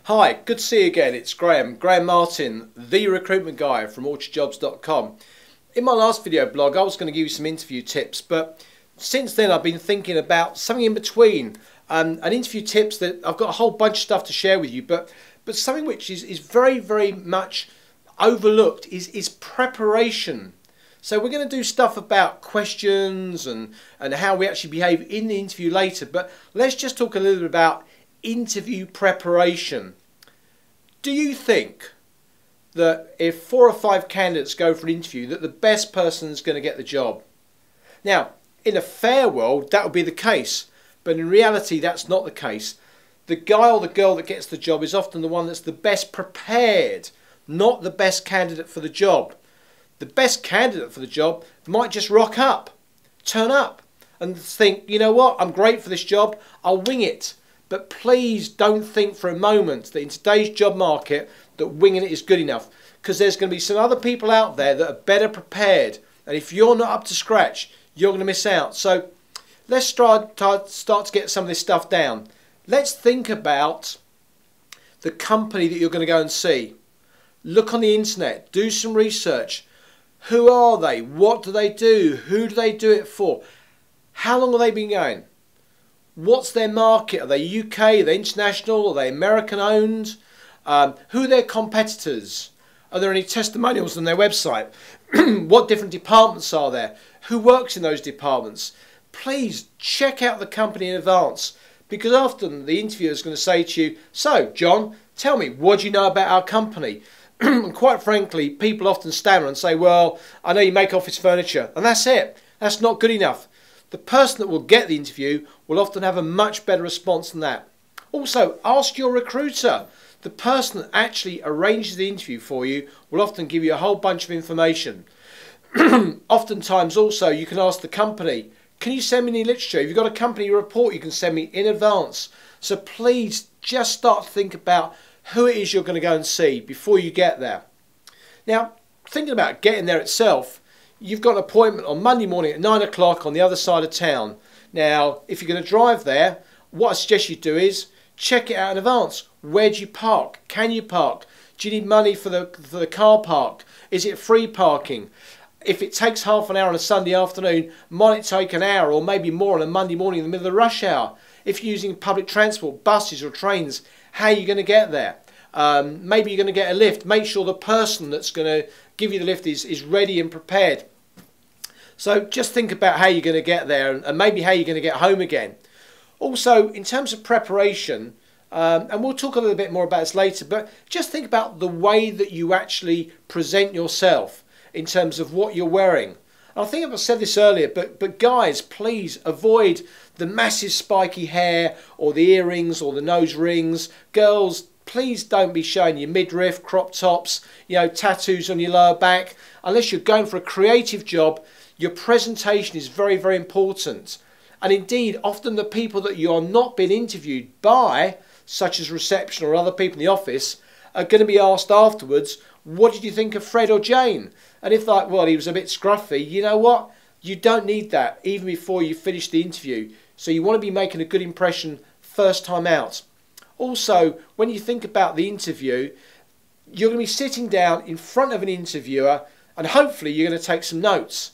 Hi, good to see you again. It's Graham Martin, the recruitment guy from orchardjobs.com. In my last video blog, I was going to give you some interview tips, but since then I've been thinking about something in between. And interview tips that I've got a whole bunch of stuff to share with you, but something which is very, very much overlooked is preparation. So we're going to do stuff about questions and how we actually behave in the interview later, but let's just talk a little bit about interview preparation. Do you think that if 4 or 5 candidates go for an interview that the best person is going to get the job? Now, in a fair world that would be the case, but in reality that's not the case. The guy or the girl that gets the job is often the one that's the best prepared, not the best candidate for the job. The best candidate for the job might just rock up, turn up and think, you know what, I'm great for this job, I'll wing it. But please don't think for a moment that in today's job market that winging it is good enough, because there's going to be some other people out there that are better prepared, and if you're not up to scratch, you're going to miss out. So let's start to get some of this stuff down. Let's think about the company that you're going to go and see. Look on the internet, do some research. Who are they? What do they do? Who do they do it for? How long have they been going? What's their market? Are they UK? Are they international? Are they American owned? Who are their competitors? Are there any testimonials on their website? What different departments are there? Who works in those departments? Please check out the company in advance, because often the interviewer is going to say to you, so John, tell me, what do you know about our company? And quite frankly, people often stammer and say, well, I know you make office furniture, and that's it. That's not good enough. The person that will get the interview will often have a much better response than that. Also, ask your recruiter. The person that actually arranges the interview for you will often give you a whole bunch of information. Oftentimes also you can ask the company, can you send me any literature? If you've got a company report you can send me in advance. So please just start to think about who it is you're going to go and see before you get there. Now, thinking about getting there itself, you've got an appointment on Monday morning at 9 o'clock on the other side of town. Now, if you're going to drive there, what I suggest you do is check it out in advance. Where do you park? Can you park? Do you need money for the car park? Is it free parking? If it takes half an hour on a Sunday afternoon, might it take an hour or maybe more on a Monday morning in the middle of the rush hour? If you're using public transport, buses or trains, how are you going to get there? Maybe you're going to get a lift. Make sure the person that's going to give you the lift is ready and prepared. So just think about how you're going to get there and maybe how you're going to get home again. Also, in terms of preparation, and we'll talk a little bit more about this later, but just think about the way that you actually present yourself in terms of what you're wearing. And I think I've said this earlier, but guys, please avoid the massive spiky hair or the earrings or the nose rings. Girls, please don't be showing your midriff, crop tops, tattoos on your lower back. Unless you're going for a creative job, your presentation is very, very important. And indeed, often the people that you are not being interviewed by, such as reception or other people in the office, are going to be asked afterwards, what did you think of Fred or Jane? And if like, well, he was a bit scruffy, you know what? You don't need that even before you finish the interview. So you want to be making a good impression first time out. Also, when you think about the interview, you're going to be sitting down in front of an interviewer and hopefully you're going to take some notes.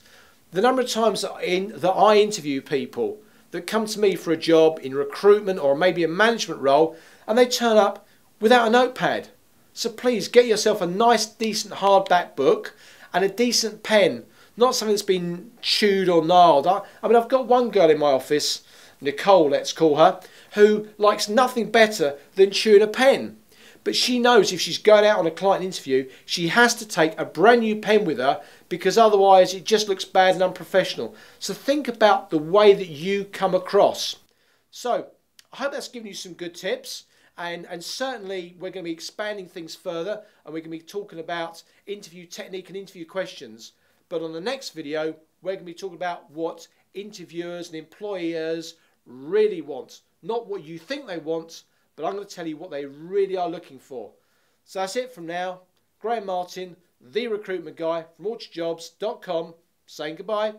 The number of times that I interview people that come to me for a job in recruitment or maybe a management role and they turn up without a notepad. So please get yourself a nice decent hardback book and a decent pen, not something that's been chewed or gnarled. I mean, I've got one girl in my office, Nicole let's call her, who likes nothing better than chewing a pen. But she knows if she's going out on a client interview, she has to take a brand new pen with her because otherwise it just looks bad and unprofessional. So think about the way that you come across. So I hope that's given you some good tips. And certainly we're going to be expanding things further and we're going to be talking about interview technique and interview questions. But on the next video, we're going to be talking about what interviewers and employers really want. Not what you think they want, but I'm going to tell you what they really are looking for. So that's it from now. Graham Martin, the recruitment guy from orchardjobs.com, saying goodbye.